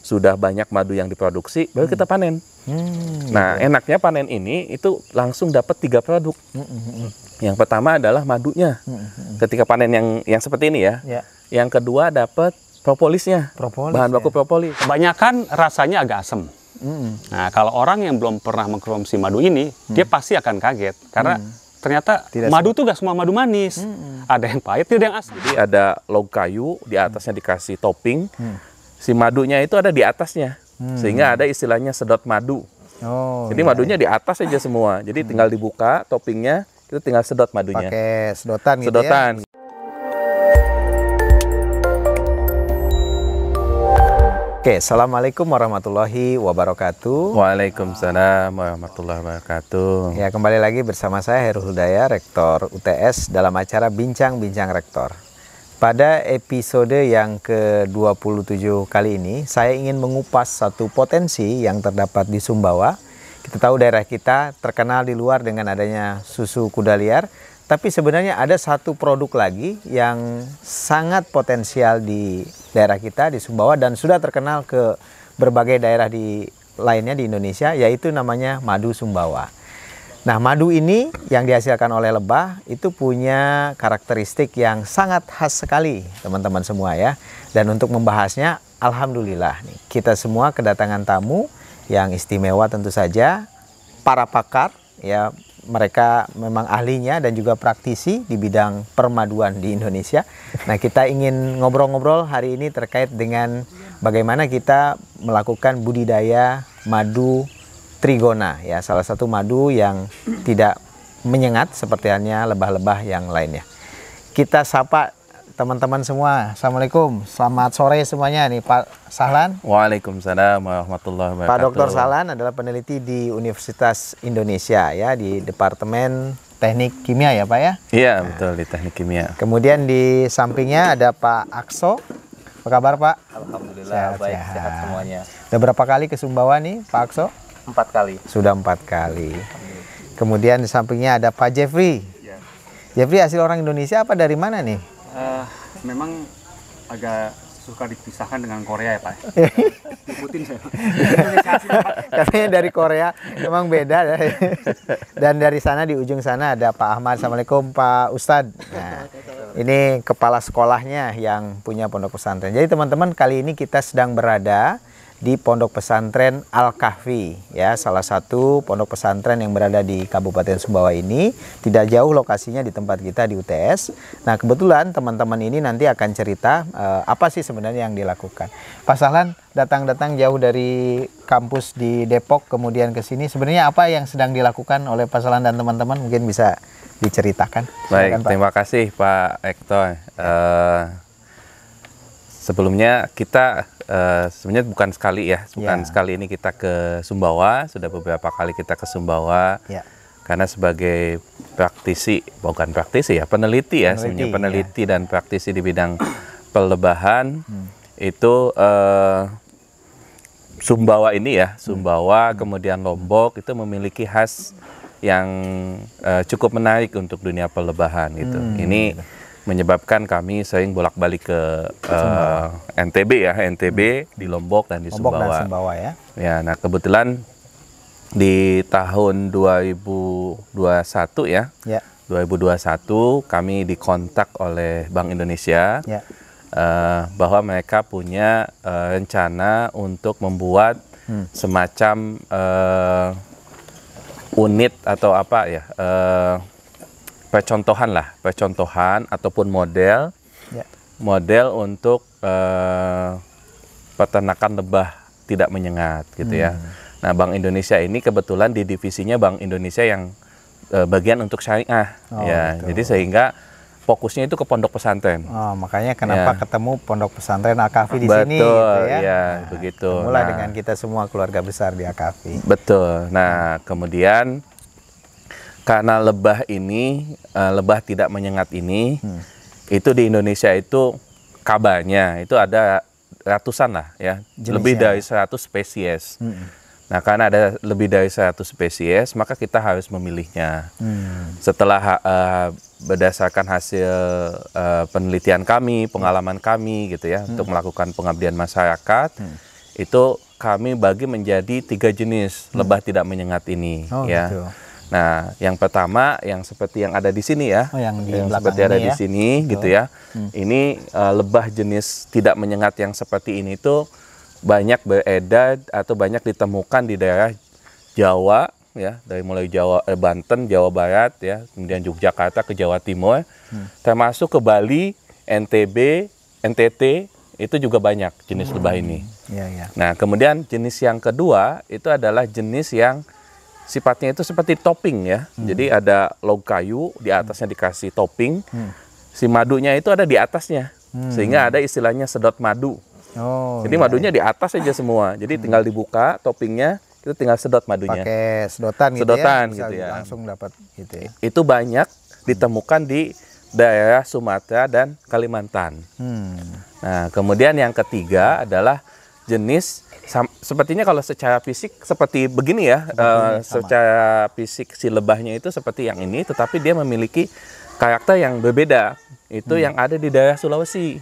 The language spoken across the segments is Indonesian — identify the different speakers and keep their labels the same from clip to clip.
Speaker 1: sudah banyak madu yang diproduksi, baru kita panen. Nah, enaknya panen ini itu langsung dapat 3 produk. Yang pertama adalah madunya. Ketika panen yang seperti ini ya. Yang kedua dapat propolisnya, bahan baku propolis.
Speaker 2: Kebanyakan rasanya agak asam. Nah, kalau orang yang belum pernah mengkonsumsi madu ini, dia pasti akan kaget karena ternyata madu tuh gak semua madu manis. Ada yang pahit, ada yang asam.
Speaker 1: Jadi ada log kayu, di atasnya dikasih topping. Si madunya itu ada di atasnya. Sehingga ada istilahnya sedot madu. Jadi madunya di atas aja semua. Jadi tinggal dibuka toppingnya, itu tinggal sedot madunya.
Speaker 3: Pakai sedotan gitu
Speaker 1: sedotan.
Speaker 3: Ya. Oke, Assalamualaikum warahmatullahi wabarakatuh.
Speaker 1: Waalaikumsalam warahmatullahi wabarakatuh.
Speaker 3: Ya, kembali lagi bersama saya Herul Hudaya, Rektor UTS dalam acara Bincang-Bincang Rektor. Pada episode yang ke-27 kali ini, saya ingin mengupas satu potensi yang terdapat di Sumbawa. Kita tahu daerah kita terkenal di luar dengan adanya susu kuda liar, tapi sebenarnya ada satu produk lagi yang sangat potensial di daerah kita di Sumbawa dan sudah terkenal ke berbagai daerah lainnya di Indonesia, yaitu namanya madu Sumbawa. Nah, madu ini yang dihasilkan oleh lebah itu punya karakteristik yang sangat khas sekali, teman-teman semua ya. Dan untuk membahasnya, alhamdulillah nih, kita semua kedatangan tamu yang istimewa tentu saja, para pakar ya. Mereka memang ahlinya dan juga praktisi di bidang permaduan di Indonesia. Nah, kita ingin ngobrol-ngobrol hari ini terkait dengan bagaimana kita melakukan budidaya madu trigona ya, salah satu madu yang tidak menyengat seperti halnya lebah-lebah yang lainnya. Kita sapa teman-teman semua. Assalamualaikum, selamat sore semuanya nih Pak Sahlan.
Speaker 1: Waalaikumsalam warahmatullahi wabarakatuh.
Speaker 3: Pak Dr. Sahlan adalah peneliti di Universitas Indonesia ya, di Departemen Teknik Kimia ya Pak ya?
Speaker 1: Iya betul, di Teknik Kimia.
Speaker 3: Kemudian di sampingnya ada Pak Akso. Apa kabar Pak?
Speaker 4: Alhamdulillah baik, sehat semuanya.
Speaker 3: Udah berapa kali ke Sumbawa nih Pak Akso?
Speaker 4: 4 kali.
Speaker 3: Sudah 4 kali. Kemudian di sampingnya ada Pak Jeffrey.
Speaker 4: Ya.
Speaker 3: Jeffrey asli orang Indonesia apa dari mana nih?
Speaker 4: Memang agak suka dipisahkan dengan Korea ya Pak. Ikutin saya.
Speaker 3: Katanya dari Korea, memang beda. Dan dari sana di ujung sana ada Pak Ahmad. Assalamualaikum Pak Ustadz. Nah, ini kepala sekolahnya yang punya pondok pesantren. Jadi teman-teman, kali ini kita sedang berada di Pondok Pesantren Al-Kahfi ya, salah satu pondok pesantren yang berada di Kabupaten Sumbawa ini, tidak jauh lokasinya di tempat kita di UTS. Nah, kebetulan teman-teman ini nanti akan cerita apa sih sebenarnya yang dilakukan. Pak Sahlan datang jauh dari kampus di Depok kemudian ke sini, sebenarnya apa yang sedang dilakukan oleh Pak Sahlan dan teman-teman, mungkin bisa diceritakan.
Speaker 1: Baik,
Speaker 3: Pak.
Speaker 1: terima kasih Pak Ektor. Sebelumnya kita sebenarnya bukan sekali ya, sekali ini kita ke Sumbawa, sudah beberapa kali kita ke Sumbawa, karena sebagai praktisi, bukan praktisi ya, peneliti ya, sebenarnya peneliti dan praktisi di bidang perlebahan, itu Sumbawa ini ya, Sumbawa kemudian Lombok itu memiliki khas yang cukup menarik untuk dunia perlebahan gitu. Ini menyebabkan kami sering bolak-balik ke NTB ya, NTB di Lombok dan di Sumbawa.
Speaker 3: Lombok dan Sumbawa ya.
Speaker 1: Ya, nah kebetulan di tahun 2021 ya, 2021 kami dikontak oleh Bank Indonesia bahwa mereka punya rencana untuk membuat semacam unit atau apa ya, percontohan ataupun model untuk peternakan lebah tidak menyengat gitu ya. Nah, Bank Indonesia ini kebetulan di divisinya Bank Indonesia yang bagian untuk syariah ya. Betul. Jadi sehingga fokusnya itu ke pondok pesantren.
Speaker 3: Makanya kenapa ketemu pondok pesantren Al-Kahfi di sini
Speaker 1: gitu
Speaker 3: ya.
Speaker 1: Nah, begitu.
Speaker 3: Mulai dengan kita semua keluarga besar di Al-Kahfi.
Speaker 1: Betul. Nah, kemudian karena lebah ini, lebah tidak menyengat ini, itu di Indonesia itu kabarnya itu ada ratusan lah ya, lebih dari 100 spesies. Nah, karena ada lebih dari 100 spesies, maka kita harus memilihnya. Setelah berdasarkan hasil penelitian kami, pengalaman kami gitu ya, untuk melakukan pengabdian masyarakat, itu kami bagi menjadi 3 jenis lebah tidak menyengat ini,
Speaker 3: Oh,
Speaker 1: ya.
Speaker 3: gitu.
Speaker 1: Nah, yang pertama yang seperti yang ada di sini ya,
Speaker 3: Oh, yang di
Speaker 1: yang
Speaker 3: belakang
Speaker 1: seperti ada
Speaker 3: ini
Speaker 1: di
Speaker 3: ya.
Speaker 1: sini gitu ya. Ini lebah jenis tidak menyengat yang seperti ini tuh banyak beredar atau banyak ditemukan di daerah Jawa ya, dari mulai Jawa, Banten, Jawa Barat ya, kemudian Yogyakarta ke Jawa Timur, termasuk ke Bali, NTB, NTT itu juga banyak jenis lebah ini.
Speaker 3: Iya, iya.
Speaker 1: Nah, kemudian jenis yang kedua itu adalah jenis yang sifatnya itu seperti topping ya. Jadi ada log kayu, di atasnya dikasih topping. Si madunya itu ada di atasnya. Sehingga ada istilahnya sedot madu.
Speaker 3: Oh,
Speaker 1: Jadi
Speaker 3: iya,
Speaker 1: madunya di atas saja semua. Jadi tinggal dibuka toppingnya, itu tinggal sedot madunya.
Speaker 3: pakai sedotan gitu
Speaker 1: Sedotan
Speaker 3: ya, bisa
Speaker 1: gitu ya.
Speaker 3: langsung dapat gitu ya.
Speaker 1: Itu banyak ditemukan di daerah Sumatera dan Kalimantan. Nah, kemudian yang ketiga adalah jenis sepertinya kalau secara fisik seperti begini ya, secara fisik si lebahnya itu seperti yang ini, tetapi dia memiliki karakter yang berbeda. Itu yang ada di daerah Sulawesi.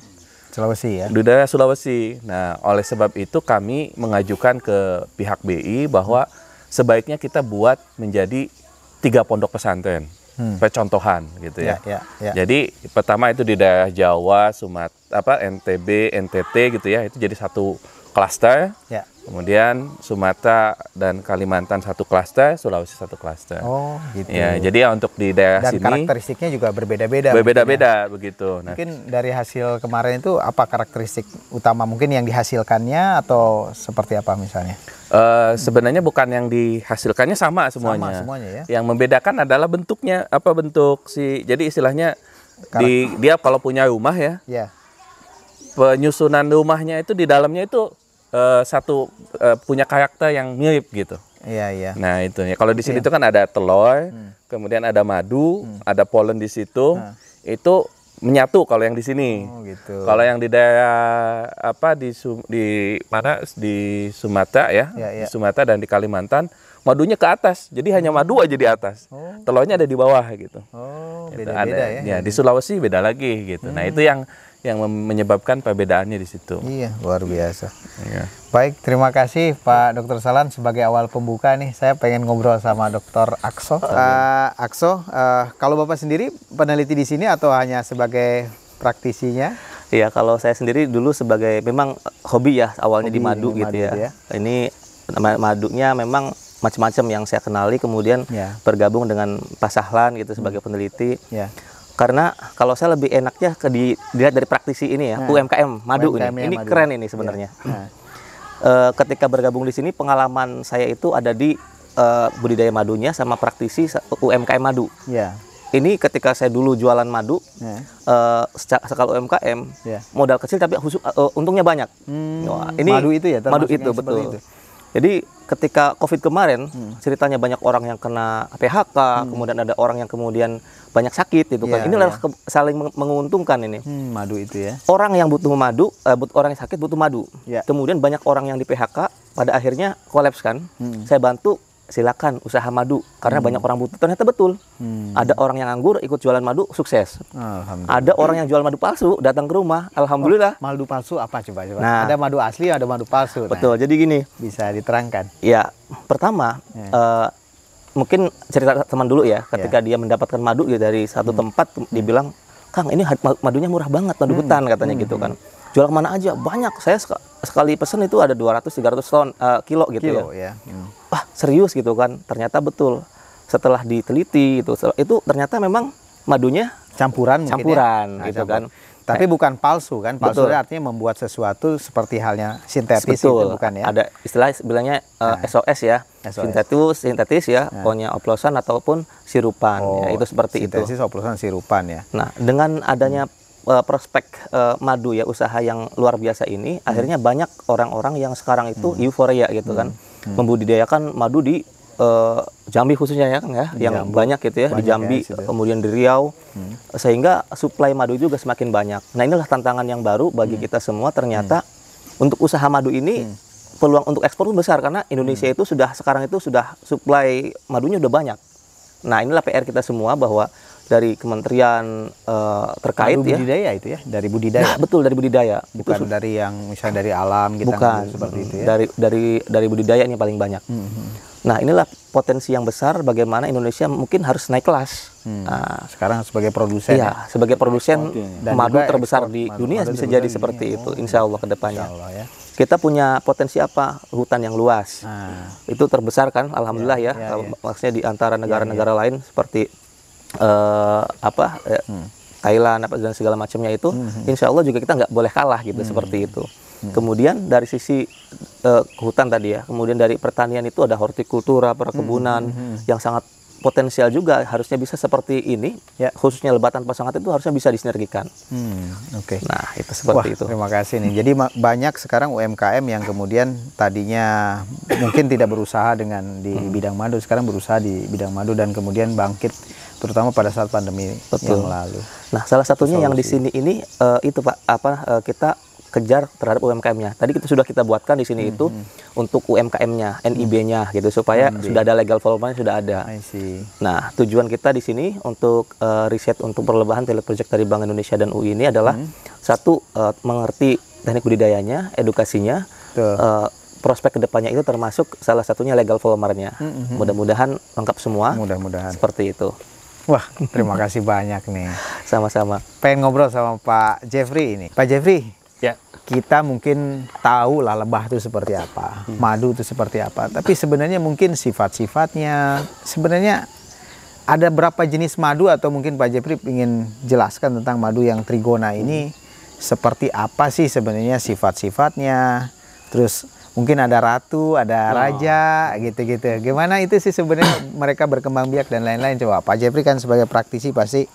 Speaker 3: Sulawesi ya.
Speaker 1: Di daerah Sulawesi. Nah, oleh sebab itu kami mengajukan ke pihak BI bahwa sebaiknya kita buat menjadi 3 pondok pesantren. Percontohan gitu ya.
Speaker 3: Ya.
Speaker 1: Jadi pertama itu di daerah Jawa, Sumatera, NTB, NTT gitu ya, itu jadi satu klaster.
Speaker 3: Ya.
Speaker 1: Kemudian Sumatera dan Kalimantan satu klaster, Sulawesi satu klaster.
Speaker 3: Oh, gitu.
Speaker 1: Ya, jadi ya untuk di daerah
Speaker 3: Dan
Speaker 1: sini
Speaker 3: karakteristiknya juga berbeda-beda.
Speaker 1: berbeda-beda begitu. Nah,
Speaker 3: Mungkin dari hasil kemarin itu apa karakteristik utama mungkin yang dihasilkannya atau seperti apa misalnya?
Speaker 1: sebenarnya bukan yang dihasilkannya sama semuanya.
Speaker 3: Sama semuanya ya.
Speaker 1: Yang membedakan adalah bentuknya, apa bentuk si. Jadi istilahnya dia kalau punya rumah ya,
Speaker 3: Ya.
Speaker 1: penyusunan rumahnya itu di dalamnya itu punya karakter yang mirip gitu.
Speaker 3: Iya, iya.
Speaker 1: Nah itu ya. Kalau di sini itu kan ada telur, kemudian ada madu, ada polen di situ. Itu menyatu kalau yang di sini.
Speaker 3: Oh, gitu.
Speaker 1: Kalau yang di daerah apa di mana di Sumatera ya,
Speaker 3: Ya, ya.
Speaker 1: di Sumatera dan di Kalimantan madunya ke atas. Jadi hanya madu aja di atas. Telurnya ada di bawah gitu.
Speaker 3: Oh,
Speaker 1: Gitu.
Speaker 3: beda-beda
Speaker 1: Ada-
Speaker 3: ya.
Speaker 1: Di Sulawesi beda lagi gitu. Nah, itu yang menyebabkan perbedaannya di situ.
Speaker 3: Iya, luar biasa.
Speaker 1: Iya.
Speaker 3: Baik, terima kasih Pak Dr. Salan. Sebagai awal pembuka nih, saya pengen ngobrol sama Dr. Akso. Akso, kalau Bapak sendiri peneliti di sini atau hanya sebagai praktisinya?
Speaker 5: Iya, kalau saya sendiri dulu sebagai memang hobi ya awalnya
Speaker 3: Hobi
Speaker 5: di madu
Speaker 3: di
Speaker 5: gitu
Speaker 3: madu
Speaker 5: ya.
Speaker 3: ya.
Speaker 5: Ini madunya memang macam-macam yang saya kenali, kemudian
Speaker 3: Ya.
Speaker 5: bergabung dengan Pak Sahlan gitu sebagai peneliti.
Speaker 3: Ya.
Speaker 5: Karena kalau saya lebih enaknya dilihat dari praktisi ini ya, UMKM madu
Speaker 3: UMKM
Speaker 5: ini. Ini
Speaker 3: madu.
Speaker 5: keren ini sebenarnya.
Speaker 3: Nah.
Speaker 5: Ketika bergabung di sini pengalaman saya itu ada di budidaya madunya sama praktisi UMKM madu.
Speaker 3: Ya.
Speaker 5: Ini ketika saya dulu jualan madu,
Speaker 3: Ya.
Speaker 5: skala UMKM,
Speaker 3: Ya.
Speaker 5: modal kecil tapi untungnya banyak. Wah, ini
Speaker 3: madu itu ya, termasuk
Speaker 5: madu itu
Speaker 3: yang seperti
Speaker 5: betul.
Speaker 3: itu.
Speaker 5: Jadi ketika COVID kemarin, ceritanya banyak orang yang kena PHK, kemudian ada orang yang kemudian banyak sakit gitu kan.
Speaker 3: Ya,
Speaker 5: Inilah
Speaker 3: ya.
Speaker 5: saling menguntungkan ini.
Speaker 3: Madu itu ya.
Speaker 5: Orang yang butuh madu, orang yang sakit butuh madu.
Speaker 3: Ya.
Speaker 5: Kemudian banyak orang yang di PHK, pada akhirnya kolaps kan. Saya bantu, silakan usaha madu karena banyak orang butuh. Ternyata betul. Ada orang yang nganggur ikut jualan madu, sukses.
Speaker 3: Alhamdulillah.
Speaker 5: Ada orang yang jual madu palsu datang ke rumah, alhamdulillah.
Speaker 3: Madu palsu apa coba?
Speaker 5: Nah.
Speaker 3: Ada madu asli, ada madu palsu. Nah,
Speaker 5: Betul. Jadi gini,
Speaker 3: bisa diterangkan.
Speaker 5: ya pertama mungkin cerita teman dulu ya, ketika dia mendapatkan madu ya dari satu tempat, dibilang, Kang ini madunya murah banget, madu hutan katanya gitu kan. Jual kemana aja? Banyak. Saya sekali pesen itu ada 200-300 kilo gitu
Speaker 3: Kilo
Speaker 5: ya.
Speaker 3: ya.
Speaker 5: Wah serius gitu kan. Ternyata betul. Setelah diteliti itu ternyata memang madunya
Speaker 3: Campuran mungkin
Speaker 5: campuran
Speaker 3: ya. Nah,
Speaker 5: gitu
Speaker 3: campur.
Speaker 5: kan.
Speaker 3: Tapi bukan palsu kan? Palsu
Speaker 5: Betul.
Speaker 3: artinya membuat sesuatu seperti halnya sintetis
Speaker 5: Betul.
Speaker 3: itu bukan ya?
Speaker 5: Ada istilah bilangnya SOS ya.
Speaker 3: SOS.
Speaker 5: Sintetis ya, pokoknya oplosan ataupun sirupan ya, itu seperti itu.
Speaker 3: Sintesis oplosan sirupan ya.
Speaker 5: Nah, dengan adanya prospek madu ya, usaha yang luar biasa ini, akhirnya banyak orang-orang yang sekarang itu euforia gitu kan, membudidayakan madu di Jambi khususnya ya kan ya, yang banyak gitu ya, di Jambi, kemudian di Riau, sehingga suplai madu juga semakin banyak. Nah, inilah tantangan yang baru bagi kita semua. Ternyata untuk usaha madu ini peluang untuk ekspor itu besar karena Indonesia itu sekarang itu sudah suplai madunya udah banyak. Nah, inilah PR kita semua bahwa dari kementerian terkait
Speaker 3: Madu
Speaker 5: ya.
Speaker 3: budidaya itu ya, dari budidaya.
Speaker 5: Nah, betul dari budidaya.
Speaker 3: Bukan dari yang misalnya dari alam kita
Speaker 5: Bukan
Speaker 3: ngambil seperti itu ya.
Speaker 5: dari budidaya ini paling banyak. Nah, inilah potensi yang besar bagaimana Indonesia mungkin harus naik kelas. Nah,
Speaker 3: Sekarang sebagai produsen
Speaker 5: iya, sebagai produsen
Speaker 3: Dan
Speaker 5: madu
Speaker 3: juga
Speaker 5: terbesar
Speaker 3: ekspor
Speaker 5: di
Speaker 3: madu.
Speaker 5: dunia
Speaker 3: Madu
Speaker 5: bisa
Speaker 3: terbesar
Speaker 5: jadi
Speaker 3: di
Speaker 5: seperti
Speaker 3: dunia.
Speaker 5: itu, insya Allah ke depannya.
Speaker 3: Insya Allah ya.
Speaker 5: Kita punya potensi apa? Hutan yang luas.
Speaker 3: Nah,
Speaker 5: Itu terbesar kan, alhamdulillah ya. Maksudnya di antara negara-negara lain seperti Thailand dan segala macamnya itu, insya Allah juga kita nggak boleh kalah gitu seperti itu. Kemudian dari sisi hutan tadi ya, kemudian dari pertanian itu ada hortikultura, perkebunan yang sangat potensial juga, harusnya bisa seperti ini, ya, khususnya Lebah Tanpa Sengat itu harusnya bisa disinergikan.
Speaker 3: Oke.
Speaker 5: Nah, itu seperti itu.
Speaker 3: Terima kasih nih. Jadi banyak sekarang UMKM yang kemudian tadinya mungkin tidak berusaha dengan di bidang madu, sekarang berusaha di bidang madu dan kemudian bangkit, terutama pada saat pandemi yang lalu.
Speaker 5: Nah, salah satunya yang di sini ini itu Pak, kita kejar terhadap UMKM-nya. Tadi sudah kita buatkan di sini itu untuk UMKM-nya, NIB-nya gitu, supaya sudah ada legal formalnya, sudah ada.
Speaker 3: I see.
Speaker 5: Nah, tujuan kita di sini untuk riset untuk perlebahan pilot project dari Bank Indonesia dan UI ini adalah satu, mengerti teknik budidayanya, edukasinya, prospek kedepannya itu termasuk salah satunya legal formalnya. Mudah-mudahan lengkap semua.
Speaker 3: Mudah-mudahan.
Speaker 5: Seperti itu.
Speaker 3: Wah, terima kasih banyak nih.
Speaker 5: Sama-sama.
Speaker 3: Pengen ngobrol sama Pak Jeffrey ini. Pak Jeffrey,
Speaker 2: Ya.
Speaker 3: kita mungkin tahu lah lebah itu seperti apa, madu itu seperti apa. Tapi sebenarnya mungkin sifat-sifatnya, sebenarnya ada berapa jenis madu, atau mungkin Pak Jeffrey ingin jelaskan tentang madu yang trigona ini seperti apa sih sebenarnya sifat-sifatnya. Terus mungkin ada ratu, ada raja, gitu-gitu. Gimana itu sih sebenarnya mereka berkembang biak dan lain-lain. Coba Pak Jeffrey kan sebagai praktisi pasti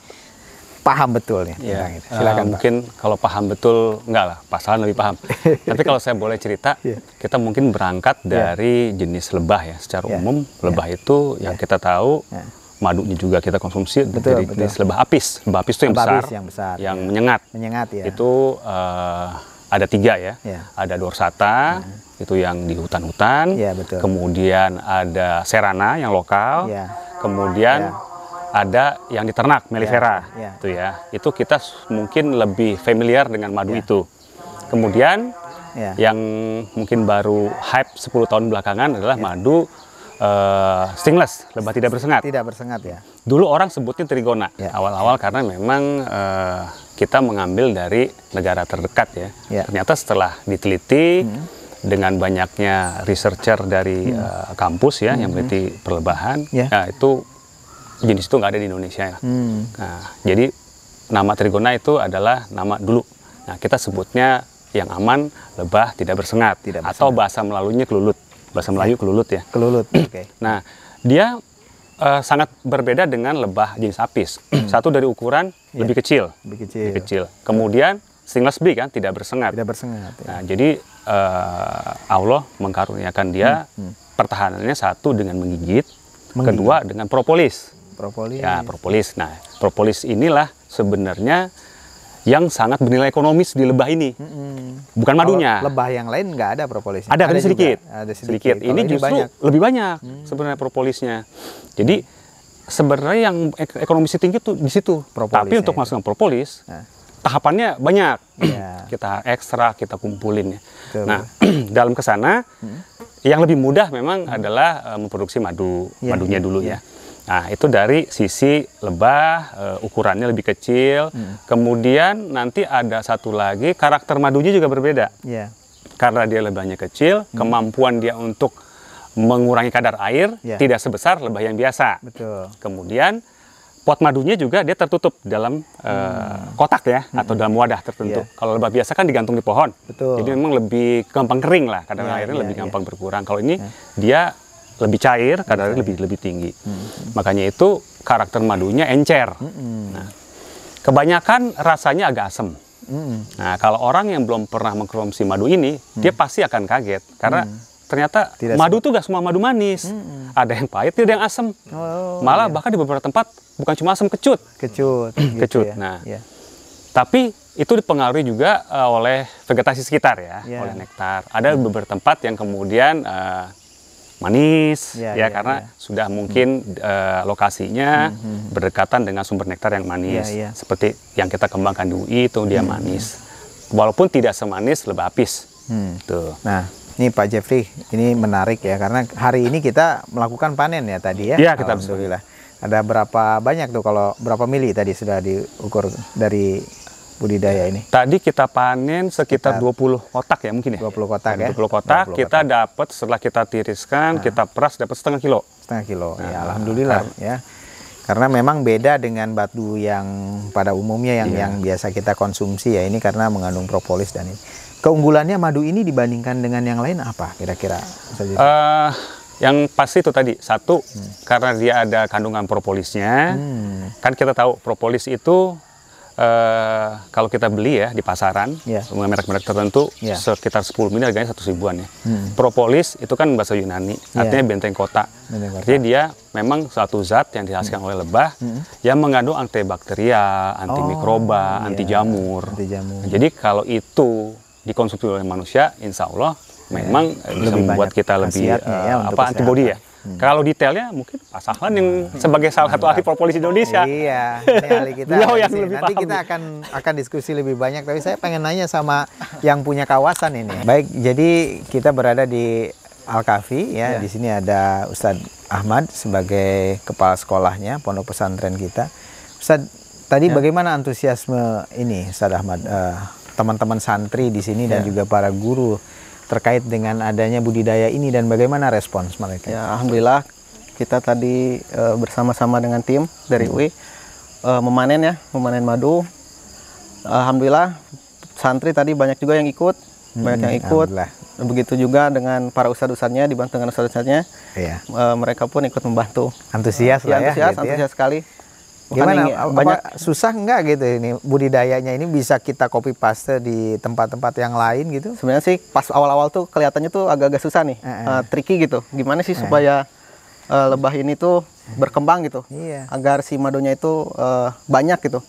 Speaker 3: paham betul nih tentang itu. Silakan Pak.
Speaker 2: Mungkin kalau paham betul enggak lah, Pak Salan lebih paham. Tapi kalau saya boleh cerita, kita mungkin berangkat dari jenis lebah ya. Secara umum lebah itu yang kita tahu, madunya juga kita konsumsi dari jenis lebah apis. Lebah apis itu yang besar, yang menyengat.
Speaker 3: Menyengat ya.
Speaker 2: Itu ada 3 ya. Ada dorsata, itu yang di hutan-hutan.
Speaker 3: Betul.
Speaker 2: Kemudian ada serana yang lokal. Kemudian ada yang diternak, mellifera, itu ya. Itu kita mungkin lebih familiar dengan madu itu. Kemudian yang mungkin baru hype 10 tahun belakangan adalah madu stingless, lebah tidak bersengat.
Speaker 3: Tidak bersengat ya.
Speaker 2: Dulu orang sebutnya trigona awal-awal karena memang kita mengambil dari negara terdekat ya. Ternyata setelah diteliti dengan banyaknya researcher dari kampus ya yang meneliti perlebahan, nah, itu jenis itu nggak ada di Indonesia ya. Nah, jadi nama trigona itu adalah nama dulu. Nah, kita sebutnya yang aman lebah tidak bersengat, atau bahasa Melalunya kelulut. Bahasa Melayu kelulut ya.
Speaker 3: Kelulut. Oke.
Speaker 2: Nah, dia sangat berbeda dengan lebah jenis apis. Satu dari ukuran lebih kecil. Lebih kecil. Kemudian stingless beak kan, tidak bersengat.
Speaker 3: Tidak bersengat.
Speaker 2: Nah, jadi Allah mengkaruniakan dia pertahanannya, satu dengan menggigit, kedua dengan propolis. Ya, propolis. Nah, propolis inilah sebenarnya yang sangat bernilai ekonomis di lebah ini. Bukan madunya.
Speaker 3: Lebah yang lain nggak ada propolisnya?
Speaker 2: Ada sedikit.
Speaker 3: Ada sedikit.
Speaker 2: Ini justru lebih banyak sebenarnya propolisnya. Jadi sebenarnya yang ekonomisnya tinggi tuh di situ. Tapi untuk masukkan propolis, tahapannya banyak. Kita ekstrak, kita kumpulin ya. Nah, dalam kesana yang lebih mudah memang adalah memproduksi madunya dulu ya. Nah, itu dari sisi lebah, ukurannya lebih kecil. Kemudian nanti ada satu lagi, karakter madunya juga berbeda. Karena dia lebahnya kecil, kemampuan dia untuk mengurangi kadar air tidak sebesar lebah yang biasa. Kemudian pot madunya juga dia tertutup dalam kotak ya, atau dalam wadah tertentu. Kalau lebah biasa kan digantung di pohon. Jadi memang lebih gampang kering lah, kadar airnya lebih gampang berkurang. Kalau ini dia lebih cair, kadarnya lebih tinggi. Makanya itu karakter madunya encer. Nah, kebanyakan rasanya agak asam. Nah, kalau orang yang belum pernah mengkonsumsi madu ini, dia pasti akan kaget karena ternyata madu tuh gak semua madu manis. Ada yang pahit, ada yang asam. Malah bahkan di beberapa tempat bukan cuma asam, kecut. Kecut. Nah, tapi itu dipengaruhi juga oleh vegetasi sekitar ya, oleh nektar. Ada beberapa tempat yang kemudian manis,
Speaker 3: Ya,
Speaker 2: ya,
Speaker 3: ya,
Speaker 2: karena sudah mungkin lokasinya berdekatan dengan sumber nektar yang manis,
Speaker 3: Ya, ya.
Speaker 2: seperti yang kita kembangkan di UI itu dia manis, walaupun tidak semanis lebah apis. Tuh.
Speaker 3: Nah, ini Pak Jeffrey, ini menarik ya karena hari ini kita melakukan panen ya tadi ya.
Speaker 2: Iya, kita
Speaker 3: Alhamdulillah. Ada berapa banyak tuh kalau berapa mili tadi sudah diukur dari budidaya ini?
Speaker 2: Tadi kita panen sekitar 20 kotak ya mungkin ya.
Speaker 3: 20 kotak ya.
Speaker 2: 20 kotak
Speaker 3: 20
Speaker 2: kita dapat setelah kita tiriskan, kita peras dapat setengah kilo.
Speaker 3: Setengah kilo. Ya, alhamdulillah ya. Karena memang beda dengan madu yang pada umumnya yang biasa kita konsumsi ya. Ini karena mengandung propolis dan ini. Keunggulannya madu ini dibandingkan dengan yang lain apa kira-kira?
Speaker 2: Yang pasti itu tadi satu karena dia ada kandungan propolisnya. Kan kita tahu propolis itu kalau kita beli ya di pasaran, merek-merek tertentu sekitar 10 mili harganya 100 ribuan ya. Propolis itu kan bahasa Yunani, artinya benteng kota. Artinya dia memang suatu zat yang dihasilkan oleh lebah yang mengandung antibakteria, antimikroba, anti jamur. Jadi kalau itu dikonsumsi oleh manusia, insya Allah memang bisa membuat kita lebih antibody ya. Kalau detailnya mungkin Pak Sahlan yang sebagai salah satu ahli propolis Indonesia.
Speaker 3: Iya, ini ahli kita.
Speaker 2: yang lebih
Speaker 3: Nanti
Speaker 2: paham.
Speaker 3: kita akan diskusi lebih banyak, tapi saya pengen nanya sama yang punya kawasan ini. Baik, jadi kita berada di Al-Kafi ya. Di sini ada Ustadz Ahmad sebagai kepala sekolahnya pondok pesantren kita. Ustadz, tadi bagaimana antusiasme ini Ustadz Ahmad, teman-teman santri di sini dan juga para guru terkait dengan adanya budidaya ini dan bagaimana respons mereka?
Speaker 6: Ya, alhamdulillah kita tadi bersama-sama dengan tim dari UI memanen madu. Alhamdulillah santri tadi banyak juga yang ikut, Begitu juga dengan para ustadz-ustadznya, dibantu dengan ustadz-ustadznya.
Speaker 3: Iya.
Speaker 6: Mereka pun ikut membantu.
Speaker 3: Antusias lah ya.
Speaker 6: Antusias sekali.
Speaker 3: Gimana?
Speaker 6: Banyak
Speaker 3: Susah nggak gitu ini budidayanya ini bisa kita copy paste di tempat-tempat yang lain gitu?
Speaker 6: sebenarnya sih pas awal-awal tuh kelihatannya tuh agak-agak susah nih, tricky gitu. Gimana sih supaya lebah ini tuh berkembang gitu, agar si madunya itu banyak gitu.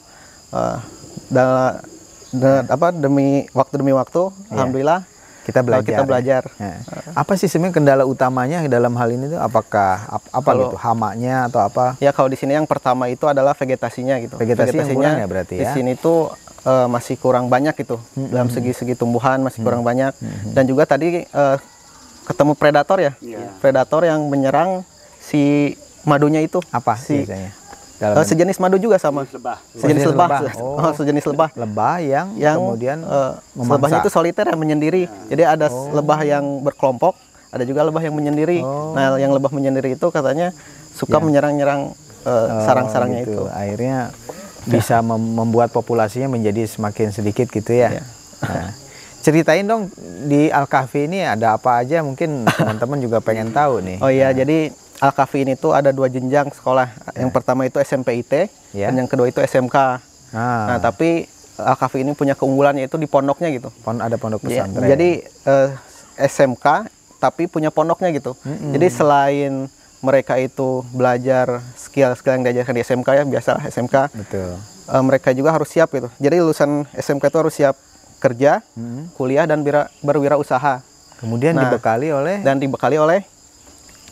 Speaker 6: Demi waktu, alhamdulillah kita belajar.
Speaker 3: Apa sih sebenarnya kendala utamanya dalam hal ini tuh? Apakah gitu hamanya atau apa?
Speaker 6: Ya kalau di sini yang pertama itu adalah vegetasinya gitu.
Speaker 3: Vegetasinya yang kurang ya berarti ya.
Speaker 6: Di sini tuh masih kurang banyak gitu. Dalam segi tumbuhan masih kurang banyak. Dan juga tadi ketemu predator ya. Predator yang menyerang si madunya itu.
Speaker 3: Apa biasanya?
Speaker 6: Sejenis madu juga sama. Sejenis lebah. Sejenis lebah.
Speaker 3: Lebah yang kemudian
Speaker 6: lebahnya itu soliter yang menyendiri. Jadi ada lebah yang berkelompok, ada juga lebah yang menyendiri. Nah, yang lebah menyendiri itu katanya suka menyerang-nyerang sarang-sarangnya
Speaker 3: gitu.
Speaker 6: itu.
Speaker 3: Akhirnya bisa membuat populasinya menjadi semakin sedikit gitu ya. Nah, ceritain dong di Al-Kafi ini ada apa aja, mungkin teman-teman juga pengen tahu nih.
Speaker 6: Oh iya, jadi Al-Kafi ini tuh ada 2 jenjang sekolah. Yang pertama itu SMP IT, dan yang kedua itu SMK. Nah, tapi Al-Kafi ini punya keunggulan yaitu di pondoknya gitu.
Speaker 3: Ada pondok pesantren.
Speaker 6: Jadi SMK tapi punya pondoknya gitu. Jadi selain mereka itu belajar skill-skill yang diajarkan di SMK ya, biasalah SMK. Betul. Mereka juga harus siap gitu. Jadi lulusan SMK itu harus siap kerja, kuliah dan berwirausaha.
Speaker 3: Kemudian dibekali oleh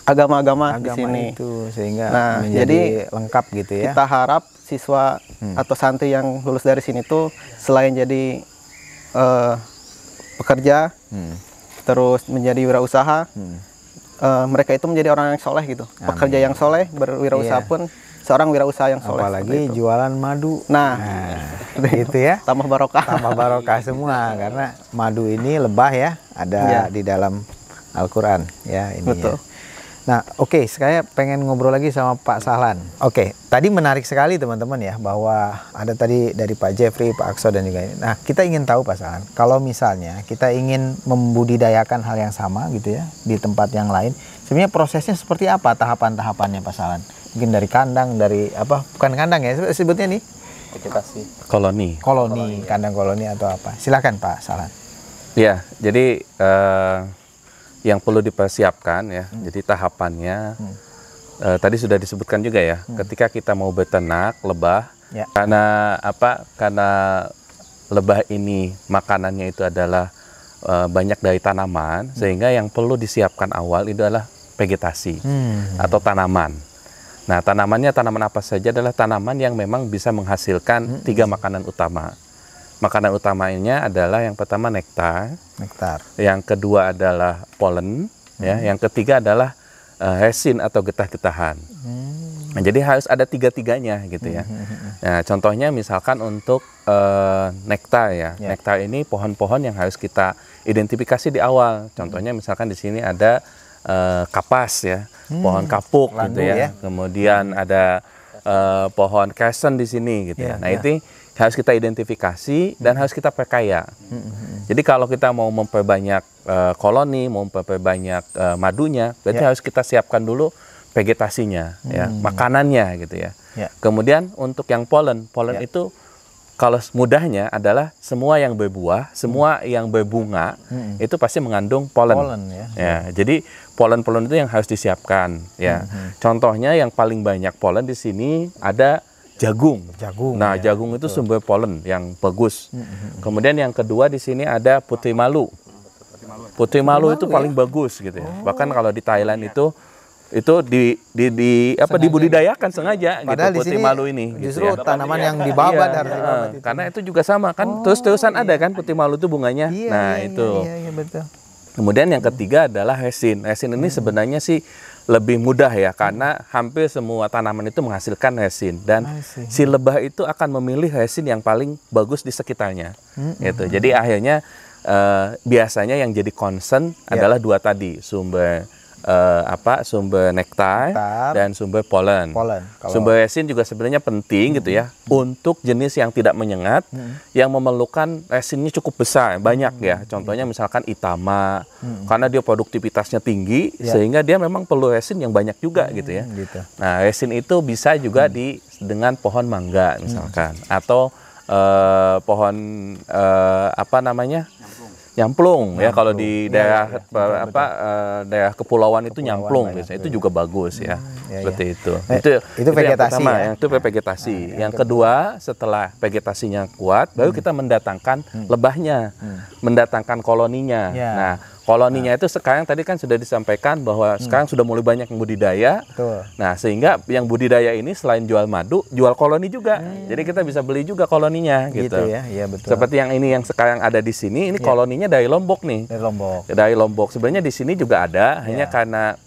Speaker 6: agama-agama di sini
Speaker 3: itu, sehingga menjadi lengkap gitu ya.
Speaker 6: Kita harap siswa atau santri yang lulus dari sini tuh selain jadi pekerja, terus menjadi wirausaha, mereka itu menjadi orang yang soleh gitu. Pekerja yang soleh, berwirausaha pun seorang wirausaha yang soleh.
Speaker 3: Apalagi jualan madu.
Speaker 6: Nah
Speaker 3: gitu ya.
Speaker 6: Tambah barokah.
Speaker 3: Tambah barokah semua karena madu ini lebah ya, ada di dalam Al-Quran ya ini. Betul. Nah, oke, saya pengen ngobrol lagi sama Pak Sahlan. Oke, tadi menarik sekali teman-teman ya, bahwa ada tadi dari Pak Jeffrey, Pak Akso dan juga ini. Nah, kita ingin tahu Pak Sahlan, kalau misalnya kita ingin membudidayakan hal yang sama gitu ya, di tempat yang lain, sebenarnya prosesnya seperti apa tahapan-tahapannya Pak Sahlan? Mungkin dari kandang, dari apa, bukan kandang ya, sebutnya nih?
Speaker 1: Vegetasi. Koloni,
Speaker 3: kandang koloni atau apa? Silakan Pak Sahlan.
Speaker 1: Ya, jadi yang perlu dipersiapkan ya. Jadi tahapannya tadi sudah disebutkan juga ya. Ketika kita mau beternak lebah, karena apa? Karena lebah ini makanannya itu adalah banyak dari tanaman, sehingga yang perlu disiapkan awal itu adalah vegetasi atau tanaman. Nah, tanaman apa saja adalah tanaman yang memang bisa menghasilkan 3 makanan utama. Makanan utamanya adalah yang pertama nektar, yang kedua adalah polen, ya, yang ketiga adalah resin atau getah-getahan. Nah, jadi harus ada 3-tiganya gitu ya. Nah, contohnya misalkan untuk nektar ya. Nektar ini pohon-pohon yang harus kita identifikasi di awal. Contohnya misalkan di sini ada kapas ya, pohon kapuk gitu ya. Kemudian ada pohon kresen di sini gitu ya. Nah, itu harus kita identifikasi dan harus kita perkaya. Jadi kalau kita mau memperbanyak koloni, mau memperbanyak madunya, berarti harus kita siapkan dulu vegetasinya, ya, makanannya gitu ya. Kemudian untuk yang polen itu kalau mudahnya adalah semua yang berbuah, semua yang berbunga itu pasti mengandung polen. Ya, jadi polen-polen itu yang harus disiapkan. Ya, contohnya yang paling banyak polen di sini ada jagung. Nah, jagung itu sumber polen yang bagus. Kemudian yang kedua di sini ada putri malu. Putri malu itu paling bagus gitu ya. Bahkan kalau di Thailand itu dibudidayakan sengaja gitu putri malu ini.
Speaker 3: Justru
Speaker 1: gitu ya.
Speaker 3: tanaman yang dibabat
Speaker 1: karena itu juga sama kan terus-terusan ada kan putri malu itu bunganya. Itu.
Speaker 3: Iya, betul.
Speaker 1: Kemudian yang ketiga adalah resin. Resin ini sebenarnya sih lebih mudah ya karena hampir semua tanaman itu menghasilkan resin dan si lebah itu akan memilih resin yang paling bagus di sekitarnya. Gitu. Jadi akhirnya biasanya yang jadi concern adalah 2 tadi, sumber nektar dan sumber polen. Sumber resin juga sebenarnya penting gitu ya untuk jenis yang tidak menyengat yang memerlukan resinnya cukup besar, banyak ya. Contohnya misalkan itama karena dia produktivitasnya tinggi sehingga dia memang perlu resin yang banyak juga gitu ya. Nah, resin itu bisa juga dengan pohon mangga misalkan atau pohon nyamplung ya, kalau di daerah daerah kepulauan itu nyamplung biasanya itu juga bagus ya. Seperti itu. Itu
Speaker 3: vegetasi
Speaker 1: yang pertama,
Speaker 3: ya?
Speaker 1: itu vegetasi. Yang kedua, setelah vegetasinya kuat baru kita mendatangkan lebahnya, mendatangkan koloninya. Nah, koloninya itu sekarang tadi kan sudah disampaikan bahwa sekarang sudah mulai banyak yang budidaya. Nah, sehingga yang budidaya ini selain jual madu, jual koloni juga. Jadi kita bisa beli juga koloninya gitu.
Speaker 3: Ya, iya betul.
Speaker 1: Seperti yang ini yang sekarang ada di sini, ini koloninya dari Lombok nih. Dari Lombok. Sebenarnya di sini juga ada, hanya karena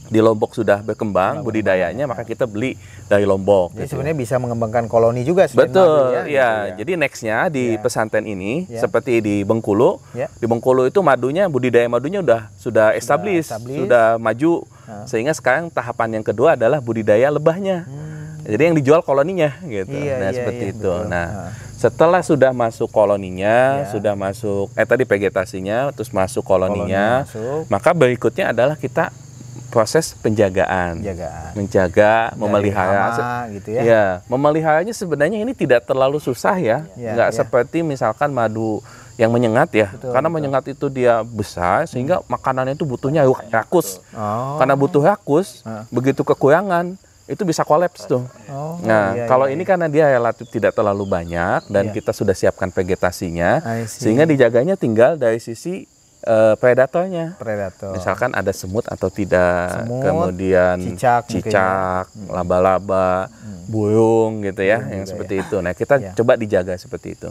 Speaker 1: di Lombok sudah berkembang budidayanya, maka kita beli dari Lombok.
Speaker 3: Jadi sebenarnya bisa mengembangkan koloni juga.
Speaker 1: Betul, ya. Jadi nextnya di pesantren ini seperti di Bengkulu, di Bengkulu itu budidaya madunya sudah established, sudah maju, sehingga sekarang tahapan yang kedua adalah budidaya lebahnya. Jadi yang dijual koloninya gitu. Seperti itu. Betul. Nah, setelah sudah masuk koloninya, sudah masuk tadi vegetasinya, terus masuk koloninya, maka berikutnya adalah kita proses penjagaan, menjaga, memelihara,
Speaker 3: gitu ya.
Speaker 1: Ya, memeliharanya sebenarnya ini tidak terlalu susah ya, nggak seperti misalkan madu yang menyengat ya, karena menyengat itu dia besar sehingga makanannya itu butuhnya rakus, karena butuh rakus, begitu kekurangan itu bisa kolaps tuh. Kalau ini karena dia relatif tidak terlalu banyak dan kita sudah siapkan vegetasinya, sehingga dijaganya tinggal dari sisi predatornya. Misalkan ada semut atau tidak, kemudian cicak, laba-laba, burung gitu ya, yang seperti itu. Nah, kita coba dijaga seperti itu.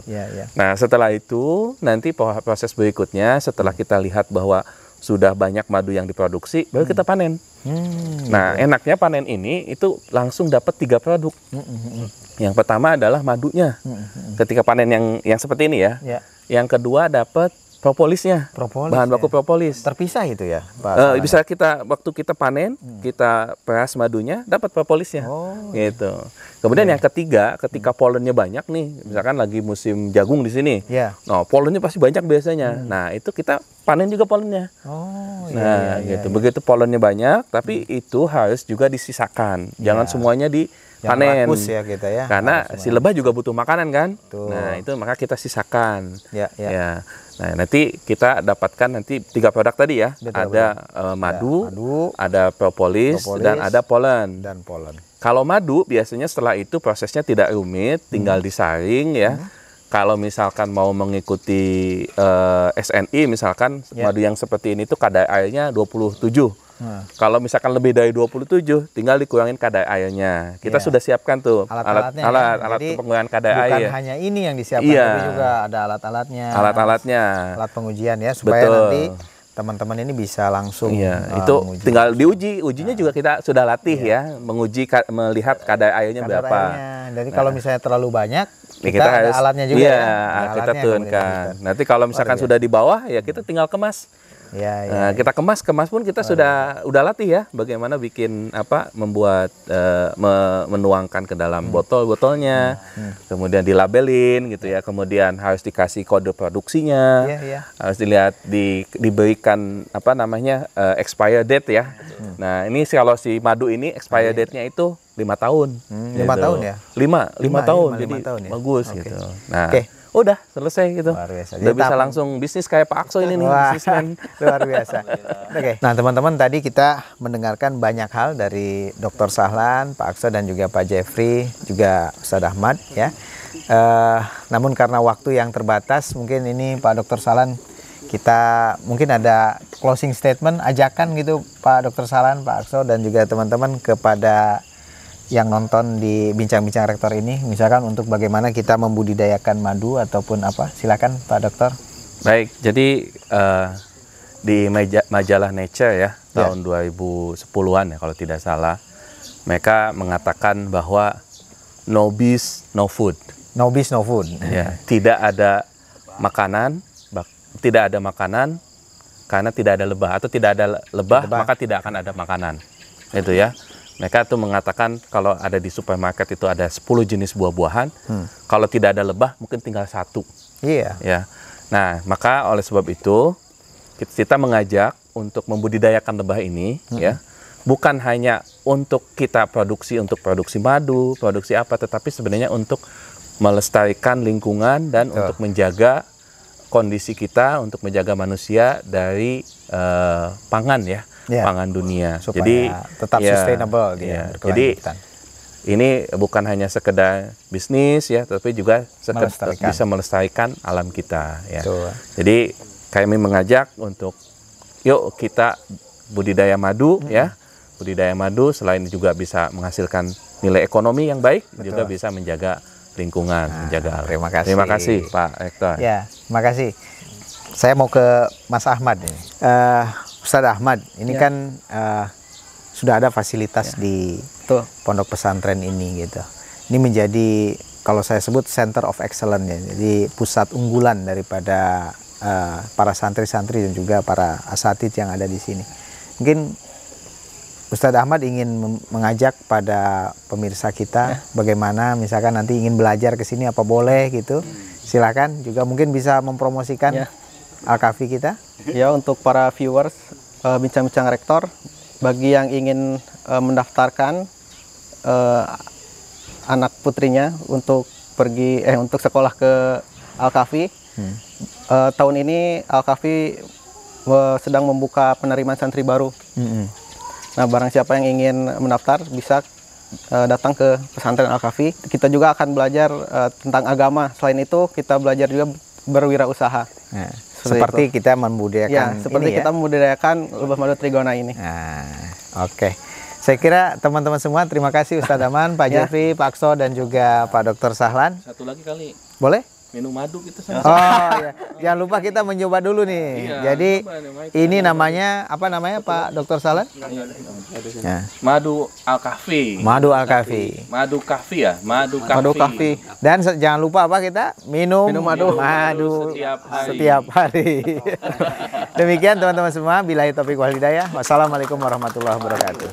Speaker 1: Nah, setelah itu nanti proses berikutnya setelah kita lihat bahwa sudah banyak madu yang diproduksi, baru kita panen. Nah, enaknya panen ini itu langsung dapat 3 produk. Yang pertama adalah madunya. Ketika panen yang seperti ini ya. Yang kedua dapat propolisnya, bahan baku propolis.
Speaker 3: Terpisah itu ya,
Speaker 1: Pak? Bisa waktu kita panen, kita peras madunya, dapat propolisnya. Gitu. Kemudian yang ketiga, ketika polennya banyak nih, misalkan lagi musim jagung di sini, nah polennya pasti banyak biasanya. Nah, itu kita panen juga polennya. Gitu. Begitu polennya banyak, tapi itu harus juga disisakan. Jangan semuanya panen
Speaker 3: ya kita ya.
Speaker 1: Karena si lebah juga butuh makanan kan. Nah, itu maka kita sisakan. Ya. Nah, nanti kita dapatkan 3 produk tadi ya. Ada madu, ada propolis, dan ada polen. Kalau madu biasanya setelah itu prosesnya tidak rumit, tinggal disaring ya. Kalau misalkan mau mengikuti SNI misalkan madu yang seperti ini tuh kadar airnya 27. Kalau misalkan lebih dari 27, tinggal dikurangin kadar airnya. Kita sudah siapkan tuh
Speaker 3: alat-alat
Speaker 1: Jadi, pengurangan kadar air.
Speaker 3: Bukan hanya ini yang disiapkan, tapi juga ada alat-alatnya. Alat pengujian ya, supaya nanti teman-teman ini bisa langsung
Speaker 1: itu menguji. Tinggal diuji. Ujinya juga kita sudah latih ya, menguji melihat kadar airnya berapa.
Speaker 3: Jadi kalau misalnya terlalu banyak, kita
Speaker 1: harus
Speaker 3: ada alatnya juga
Speaker 1: kita turunkan. Nanti kalau misalkan sudah di bawah ya kita tinggal kemas. Kita kemas pun kita sudah latih ya, bagaimana bikin membuat menuangkan ke dalam botolnya, kemudian dilabelin gitu ya, kemudian harus dikasih kode produksinya, harus dilihat diberikan expire date ya. Nah ini kalau si madu ini expire date-nya itu 5 tahun.
Speaker 3: 5 tahun ya?
Speaker 1: 5 tahun, jadi bagus gitu. Nah. Udah selesai gitu.
Speaker 3: Luar biasa.
Speaker 1: Udah bisa langsung bisnis kayak Pak Akso ini nih.
Speaker 3: Luar biasa. Nah teman-teman, tadi kita mendengarkan banyak hal dari Dr. Sahlan, Pak Akso, dan juga Pak Jeffrey, juga Ustadz Ahmad ya. Namun karena waktu yang terbatas, mungkin ini Pak Dr. Sahlan, kita mungkin ada closing statement, ajakan gitu Pak Dr. Sahlan, Pak Akso, dan juga teman-teman kepada yang nonton di Bincang-Bincang Rektor ini, misalkan untuk bagaimana kita membudidayakan madu ataupun apa, silakan Pak Dokter.
Speaker 1: Baik, jadi di majalah Nature ya, tahun 2010-an ya kalau tidak salah, mereka mengatakan bahwa no bees, no food.
Speaker 3: No bees, no food.
Speaker 1: Ya, tidak ada makanan karena tidak ada lebah, atau tidak ada lebah maka tidak akan ada makanan. Itu ya. Mereka tuh mengatakan kalau ada di supermarket itu ada 10 jenis buah-buahan, kalau tidak ada lebah mungkin tinggal 1.
Speaker 3: Iya.
Speaker 1: Ya. Nah, maka oleh sebab itu kita mengajak untuk membudidayakan lebah ini ya, bukan hanya untuk kita untuk produksi madu, produksi apa, tetapi sebenarnya untuk melestarikan lingkungan dan untuk menjaga kondisi kita, untuk menjaga manusia dari pangan ya. Pangan dunia,
Speaker 3: supaya
Speaker 1: jadi
Speaker 3: tetap sustainable dia
Speaker 1: jadi ini bukan hanya sekedar bisnis ya, tapi juga bisa melestarikan alam kita ya. Jadi kami mengajak untuk yuk kita budidaya madu ya. Budidaya madu selain juga bisa menghasilkan nilai ekonomi yang baik, juga bisa menjaga lingkungan, menjaga alam. Terima kasih Pak Rektor.
Speaker 3: Ya, terima kasih. Saya mau ke Mas Ahmad ini. Ustadz Ahmad, ini kan sudah ada fasilitas di pondok pesantren ini gitu. Ini menjadi, kalau saya sebut, center of excellence ya. Jadi pusat unggulan daripada para santri-santri dan juga para asatid yang ada di sini. Mungkin Ustadz Ahmad ingin mengajak pada pemirsa kita bagaimana misalkan nanti ingin belajar ke sini, apa boleh gitu. Silakan, juga mungkin bisa mempromosikan Al-Kafi kita.
Speaker 6: Ya, untuk para viewers Bincang-Bincang Rektor, bagi yang ingin mendaftarkan anak putrinya untuk pergi untuk sekolah ke Al-Kafi, tahun ini Al-Kafi sedang membuka penerimaan santri baru. Nah, barang siapa yang ingin mendaftar bisa datang ke pesantren Al-Kafi. Kita juga akan belajar tentang agama. Selain itu, kita belajar juga berwirausaha.
Speaker 3: Seperti kita membudidayakan
Speaker 6: kita membudidayakan lebah madu trigona ini.
Speaker 3: Oke. Saya kira teman-teman semua, terima kasih Ustadz Aman, Pak Jeffrey, Pak Akso, dan juga Pak Dr. Sahlan.
Speaker 1: Satu lagi kali.
Speaker 3: Boleh?
Speaker 1: Minum madu kita sama.
Speaker 3: Oh iya. Jangan lupa kita mencoba dulu nih. Jadi ini namanya apa namanya Pak Dr. Sahlan?
Speaker 1: Madu Al-Kafi.
Speaker 3: Madu Al-Kafi.
Speaker 1: Madu Kafi ya, Madu Kafi.
Speaker 3: Dan jangan lupa apa kita? Minum madu setiap hari. Demikian teman-teman semua, billahi taufiq wal hidayah. Wassalamualaikum warahmatullahi wabarakatuh.